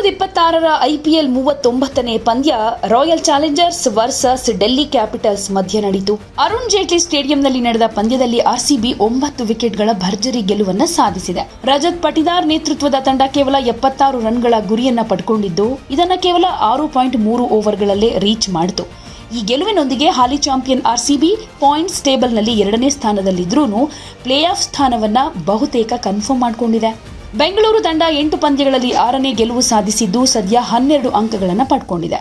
2026ರ IPL 39ನೇ ಪಂದ್ಯ royal Challengers versus Delhi capitals ಮಧ್ಯೆ ನಡೆಯಿತು. ಅರುಣ್ ಜೇಟ್ಲಿ ಸ್ಟೇಡಿಯಂನಲ್ಲಿ ನಡೆದ ಪಂದ್ಯದಲ್ಲಿ RCB 9 ವಿಕೆಟ್ಗಳ ಭರ್ಜರಿ ಗೆಲುವನ್ನು ಸಾಧಿಸಿದೆ. ರಜತ್ ಪಟಿದಾರ್ ನೇತೃತ್ವದ ತಂಡ ಕೇವಲ 76 ರನ್ಗಳ ಗುರಿಯನ್ನ ಪಡೆದುಕೊಂಡಿದ್ದು, ಇದನ್ನು ಕೇವಲ 6.3 ಓವರ್ಗಳಲ್ಲೇ ರೀಚ್ ಮಾಡಿತು. ಈ ಗೆಲುವಿನೊಂದಿಗೆ ಹಾಲಿ ಚಾಂಪಿಯನ್ RCB ಪಾಯಿಂಟ್ಸ್ ಟೇಬಲ್ನಲ್ಲಿ 2ನೇ ಸ್ಥಾನದಲ್ಲಿದ್ರೂ ಪ್ಲೇ ಆಫ್ ಸ್ಥಾನವನ್ನ ಬಹುತೇಕ ಕನ್ಫರ್ಮ್ ಮಾಡಿಕೊಂಡಿದೆ. ಬೆಂಗಳೂರು ತಂಡ 8 ಪಂದ್ಯಗಳಲ್ಲಿ 6ನೇ ಗೆಲುವು ಸಾಧಿಸಿದ್ದು ಸದ್ಯ 12 ಅಂಕಗಳನ್ನು ಪಡ್ಕೊಂಡಿದೆ.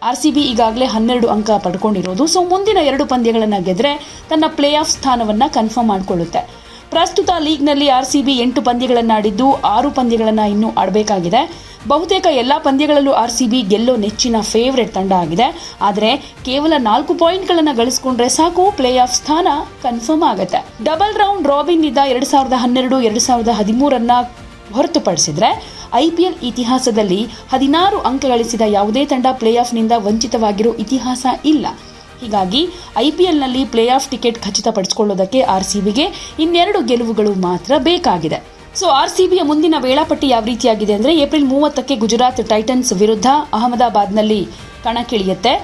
RCB ಈಗಾಗಲೇ 12 ಅಂಕ ಪಡ್ಕೊಂಡಿರೋದು. ಮುಂದಿನ 2 ಪಂದ್ಯಗಳನ್ನು ಗೆದ್ರೆ ತನ್ನ ಪ್ಲೇ ಆಫ್ ಸ್ಥಾನವನ್ನ ಕನ್ಫರ್ಮ್ ಮಾಡಿಕೊಳ್ಳುತ್ತೆ. ಪ್ರಸ್ತುತ ಲೀಗ್ನಲ್ಲಿ RCB 8 ಪಂದ್ಯಗಳನ್ನು ಆಡಿದ್ದು 6 ಪಂದ್ಯಗಳನ್ನು ಇನ್ನೂ ಆಡಬೇಕಾಗಿದೆ. ಬಹುತೇಕ ಎಲ್ಲಾ ಪಂದ್ಯಗಳಲ್ಲೂ RCB ಗೆಲ್ಲೋ ನೆಚ್ಚಿನ ಫೇವರೇಟ್ ತಂಡ ಆಗಿದೆ. ಆದರೆ ಕೇವಲ 4 ಪಾಯಿಂಟ್ಗಳನ್ನು ಗಳಿಸಿಕೊಂಡ್ರೆ ಸಾಕು, ಪ್ಲೇ ಆಫ್ ಸ್ಥಾನ ಕನ್ಫರ್ಮ್ ಆಗುತ್ತೆ. ಡಬಲ್ ರೌಂಡ್ ರಾಬಿನ್ ನಿಂದ 2012, 2013 ಹೊರತುಪಡಿಸಿದ್ರೆ IPL ಇತಿಹಾಸದಲ್ಲಿ 16 ಅಂಕ ಗಳಿಸಿದ ಯಾವುದೇ ತಂಡ ಪ್ಲೇ ಆಫ್ನಿಂದ ವಂಚಿತವಾಗಿರೋ ಇತಿಹಾಸ ಇಲ್ಲ. ಹೀಗಾಗಿ IPLನಲ್ಲಿ ಪ್ಲೇ ಆಫ್ ಟಿಕೆಟ್ ಖಚಿತಪಡಿಸಿಕೊಳ್ಳೋದಕ್ಕೆ RCBಗೆ 2 ಗೆಲುವುಗಳು ಮಾತ್ರ ಬೇಕಾಗಿದೆ. RCBಯ ಮುಂದಿನ ವೇಳಾಪಟ್ಟಿ ಯಾವ ರೀತಿಯಾಗಿದೆ ಅಂದರೆ, ಏಪ್ರಿಲ್ 30ಕ್ಕೆ ಗುಜರಾತ್ ಟೈಟನ್ಸ್ ವಿರುದ್ಧ ಅಹಮದಾಬಾದ್ನಲ್ಲಿ ಕಣಕ್ಕಿಳಿಯುತ್ತೆ.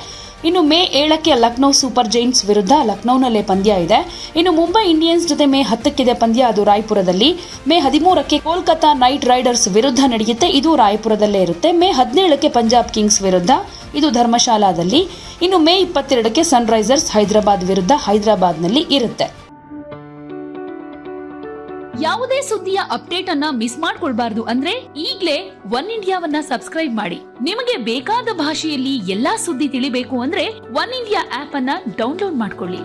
ಇನ್ನು ಮೇ 7ಕ್ಕೆ ಲಕ್ನೋ ಸೂಪರ್ ಜೈಂಟ್ಸ್ ವಿರುದ್ಧ ಲಕ್ನೋನಲ್ಲೇ ಪಂದ್ಯ ಇದೆ. ಇನ್ನು ಮುಂಬೈ ಇಂಡಿಯನ್ಸ್ ಜೊತೆ ಮೇ 10ಕ್ಕಿದೆ ಪಂದ್ಯ, ಅದು ರಾಯ್ಪುರದಲ್ಲಿ. ಮೇ 13ಕ್ಕೆ ಕೋಲ್ಕತಾ ನೈಟ್ ರೈಡರ್ಸ್ ವಿರುದ್ಧ ನಡೆಯುತ್ತೆ, ಇದು ರಾಯ್ಪುರದಲ್ಲೇ ಇರುತ್ತೆ. ಮೇ 17ಕ್ಕೆ ಪಂಜಾಬ್ ಕಿಂಗ್ಸ್ ವಿರುದ್ಧ, ಇದು ಧರ್ಮಶಾಲಾದಲ್ಲಿ. ಇನ್ನು ಮೇ 22ಕ್ಕೆ ಸನ್ರೈಸರ್ಸ್ ಹೈದರಾಬಾದ್ ವಿರುದ್ಧ ಹೈದರಾಬಾದ್ನಲ್ಲಿ ಇರುತ್ತೆ. ಯಾವುದೇ ಸುದ್ದಿಯ ಅಪ್ಡೇಟ್ ಅನ್ನ ಮಿಸ್ ಮಾಡ್ಕೊಳ್ಬಾರ್ದು ಅಂದ್ರೆ ಈಗ್ಲೇ ಒನ್ ಇಂಡಿಯಾವನ್ನ ಸಬ್ಸ್ಕ್ರೈಬ್ ಮಾಡಿ. ನಿಮಗೆ ಬೇಕಾದ ಭಾಷೆಯಲ್ಲಿ ಎಲ್ಲಾ ಸುದ್ದಿ ತಿಳಿಬೇಕು ಅಂದ್ರೆ ಒನ್ ಇಂಡಿಯಾ ಆಪ್ ಅನ್ನ ಡೌನ್ಲೋಡ್ ಮಾಡ್ಕೊಳ್ಳಿ.